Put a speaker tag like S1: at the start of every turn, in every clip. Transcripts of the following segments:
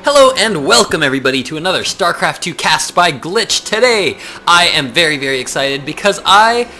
S1: Hello and welcome everybody to another StarCraft 2 cast by Glitch. Today I am very excited because I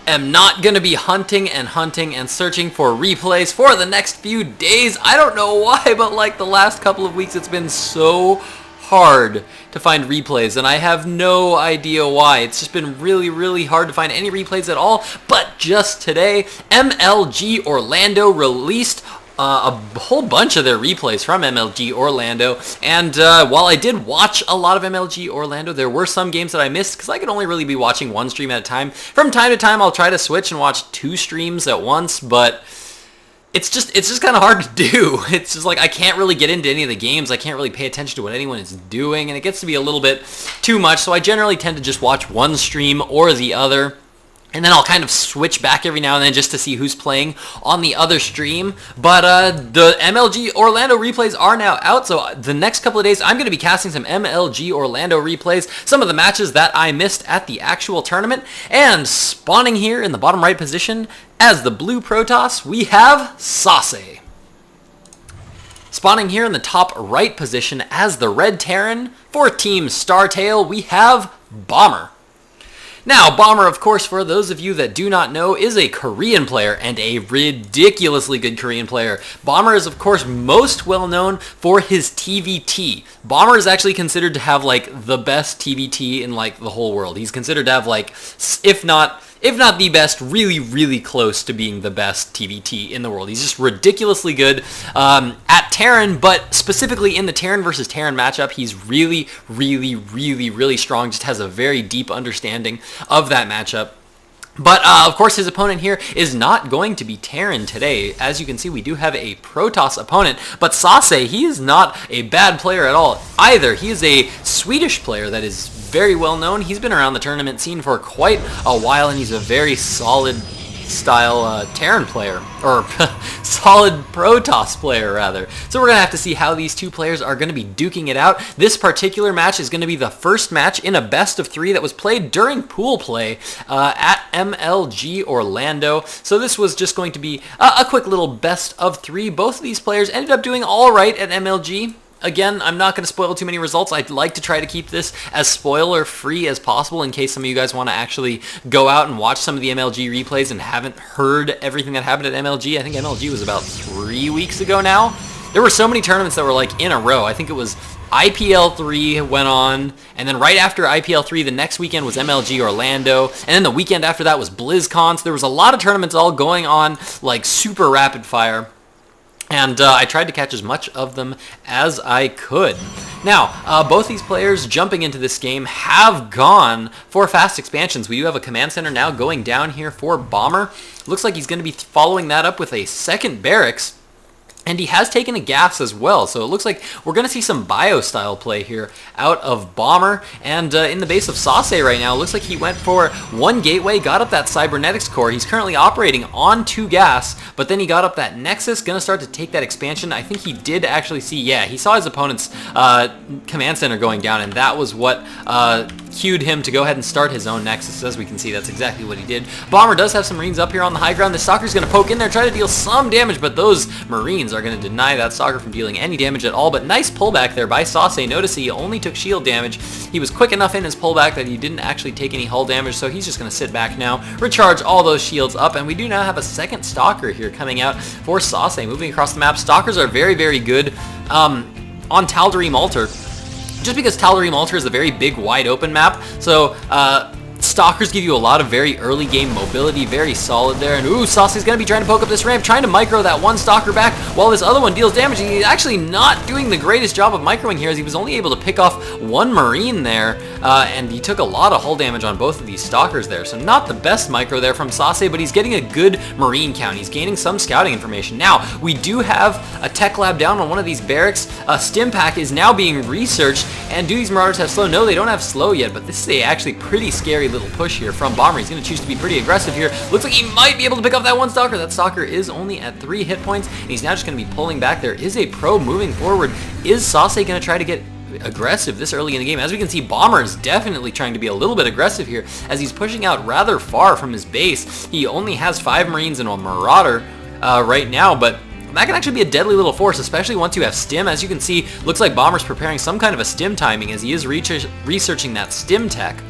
S1: am not going to be hunting and searching for replays for the next few days. I don't know why, but like the last couple of weeks it's been so hard to find replays and I have no idea why. It's just been really hard to find any replays at all. But just today, MLG Orlando released a whole bunch of their replays from MLG Orlando, and while I did watch a lot of MLG Orlando, there were some games that I missed because I could only really be watching one stream at a time. From time to time I'll try to switch and watch two streams at once, but it's just kind of hard to do. It's just like I can't really get into any of the games, I can't really pay attention to what anyone is doing, and it gets to be a little bit too much, so I generally tend to just watch one stream or the other. And then I'll kind of switch back every now and then just to see who's playing on the other stream. But the MLG Orlando replays are now out, so the next couple of days I'm going to be casting some MLG Orlando replays, some of the matches that I missed at the actual tournament. And spawning here in the bottom right position as the blue Protoss, we have SaSe. Spawning here in the top right position as the red Terran for Team Startail, we have Bomber. Now, Bomber, of course, for those of you that do not know, is a Korean player, and a ridiculously good Korean player. Bomber is, of course, most well known for his TVT. Bomber is actually considered to have, like, the best TVT in, like, the whole world. He's considered to have, like, if not the best, really close to being the best TVT in the world. He's just ridiculously good at Terran, but specifically in the Terran versus Terran matchup, he's really strong, just has a very deep understanding of that matchup. But, of course, his opponent here is not going to be Terran today. As you can see, we do have a Protoss opponent, but SaSe, he is not a bad player at all either. He is a Swedish player that is very well known. He's been around the tournament scene for quite a while, and he's a very solid style Terran player, or solid Protoss player rather. So we're going to have to see how these two players are going to be duking it out. This particular match is going to be the first match in a best of 3 that was played during pool play at MLG Orlando. So this was just going to be a quick little best of 3. Both of these players ended up doing all right at MLG. Again, I'm not going to spoil too many results. I'd like to try to keep this as spoiler-free as possible in case some of you guys want to actually go out and watch some of the MLG replays and haven't heard everything that happened at MLG. I think MLG was about 3 weeks ago now. There were so many tournaments that were like in a row. I think it was IPL 3 went on, and then right after IPL 3, the next weekend was MLG Orlando, and then the weekend after that was BlizzCon. So there was a lot of tournaments all going on like super rapid fire. And I tried to catch as much of them as I could. Now, both these players jumping into this game have gone for fast expansions. We do have a command center now going down here for Bomber. Looks like he's going to be following that up with a second barracks. And he has taken a gas as well, so it looks like we're going to see some bio-style play here out of Bomber. And in the base of SaSe right now, it looks like he went for one gateway, got up that cybernetics core. He's currently operating on 2 gas, but then he got up that nexus, going to start to take that expansion. I think he did actually see, yeah, he saw his opponent's command center going down, and that was what cued him to go ahead and start his own nexus. As we can see, that's exactly what he did. Bomber does have some Marines up here on the high ground. The Stalker's going to poke in there, try to deal some damage, but those Marines are going to deny that Stalker from dealing any damage at all. But nice pullback there by SaSe. Notice he only took shield damage. He was quick enough in his pullback that he didn't actually take any hull damage, so he's just going to sit back now, recharge all those shields up, and we do now have a second Stalker here coming out for SaSe. Moving across the map, Stalkers are very good on Tal'Darim Altar. Just because Tal'Darim Altar is a very big, wide open map, so Stalkers give you a lot of very early game mobility, very solid there. And ooh, SaSe's going to be trying to poke up this ramp, trying to micro that one Stalker back while this other one deals damage. He's actually not doing the greatest job of microing here, as he was only able to pick off one Marine there, and he took a lot of hull damage on both of these Stalkers there. So not the best micro there from SaSe, but he's getting a good Marine count. He's gaining some scouting information. Now, we do have a tech lab down on one of these barracks. A stim pack is now being researched, and do these Marauders have slow? No, they don't have slow yet, but this is a actually pretty scary little push here from Bomber. He's going to choose to be pretty aggressive here. Looks like he might be able to pick up that one Stalker. That Stalker is only at 3 hit points, and he's now just going to be pulling back. There is a pro moving forward. Is SaSe going to try to get aggressive this early in the game? As we can see, Bomber is definitely trying to be a little bit aggressive here, as he's pushing out rather far from his base. He only has 5 Marines and a Marauder right now, but that can actually be a deadly little force, especially once you have stim. As you can see, looks like Bomber's preparing some kind of a stim timing as he is researching that stim tech.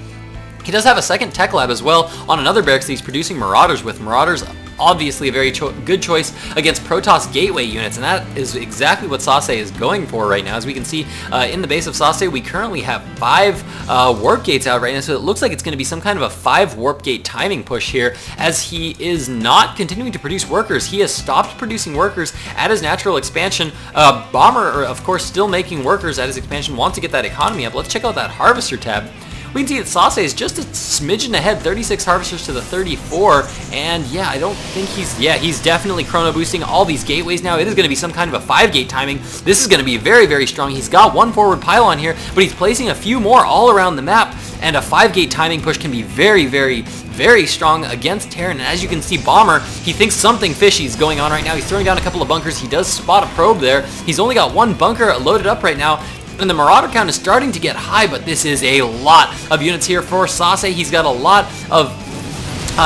S1: He does have a second tech lab as well on another barracks that he's producing Marauders with. Marauders, obviously a very good choice against Protoss Gateway units, and that is exactly what SaSe is going for right now. As we can see in the base of SaSe, we currently have 5 warp gates out right now, so it looks like it's going to be some kind of a 5 warp gate timing push here, as he is not continuing to produce workers. He has stopped producing workers at his natural expansion. Bomber, of course, still making workers at his expansion, wants to get that economy up. Let's check out that Harvester tab. We can see that SaSe is just a smidgen ahead, 36 harvesters to the 34, and yeah, I don't think he's definitely chrono boosting all these gateways now. It is going to be some kind of a 5-gate timing. This is going to be very, very strong. He's got 1 forward pylon here, but he's placing a few more all around the map, and a 5-gate timing push can be very, very, very strong against Terran. And as you can see, Bomber, he thinks something fishy is going on right now. He's throwing down a couple of bunkers. He does spot a probe there. He's only got 1 bunker loaded up right now, and the Marauder count is starting to get high, but this is a lot of units here for SaSe. He's got a lot of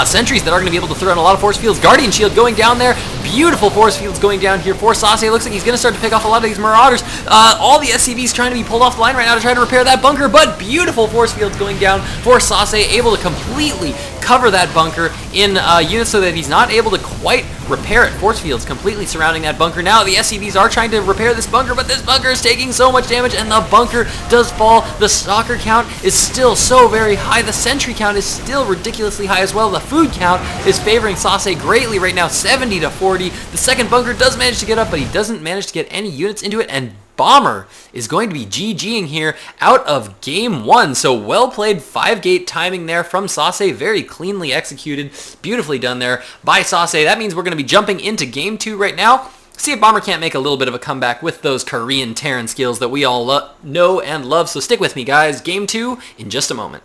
S1: sentries that are going to be able to throw in a lot of force fields. Guardian Shield going down there. Beautiful force fields going down here for SaSe. It looks like he's going to start to pick off a lot of these Marauders. All the SCVs trying to be pulled off the line right now to try to repair that bunker, but beautiful force fields going down for SaSe, able to completely cover that bunker in units so that he's not able to quite repair it. Force fields completely surrounding that bunker. Now the SCVs are trying to repair this bunker, but this bunker is taking so much damage, and the bunker does fall. The stalker count is still so very high. The sentry count is still ridiculously high as well. The food count is favoring SaSe greatly right now, 70 to 40. The second bunker does manage to get up, but he doesn't manage to get any units into it, and Bomber is going to be GGing here out of game 1. So well played 5-gate timing there from SaSe. Very cleanly executed. Beautifully done there by SaSe. That means we're going to be jumping into game 2 right now. See if Bomber can't make a little bit of a comeback with those Korean Terran skills that we all know and love. So stick with me, guys. Game 2 in just a moment.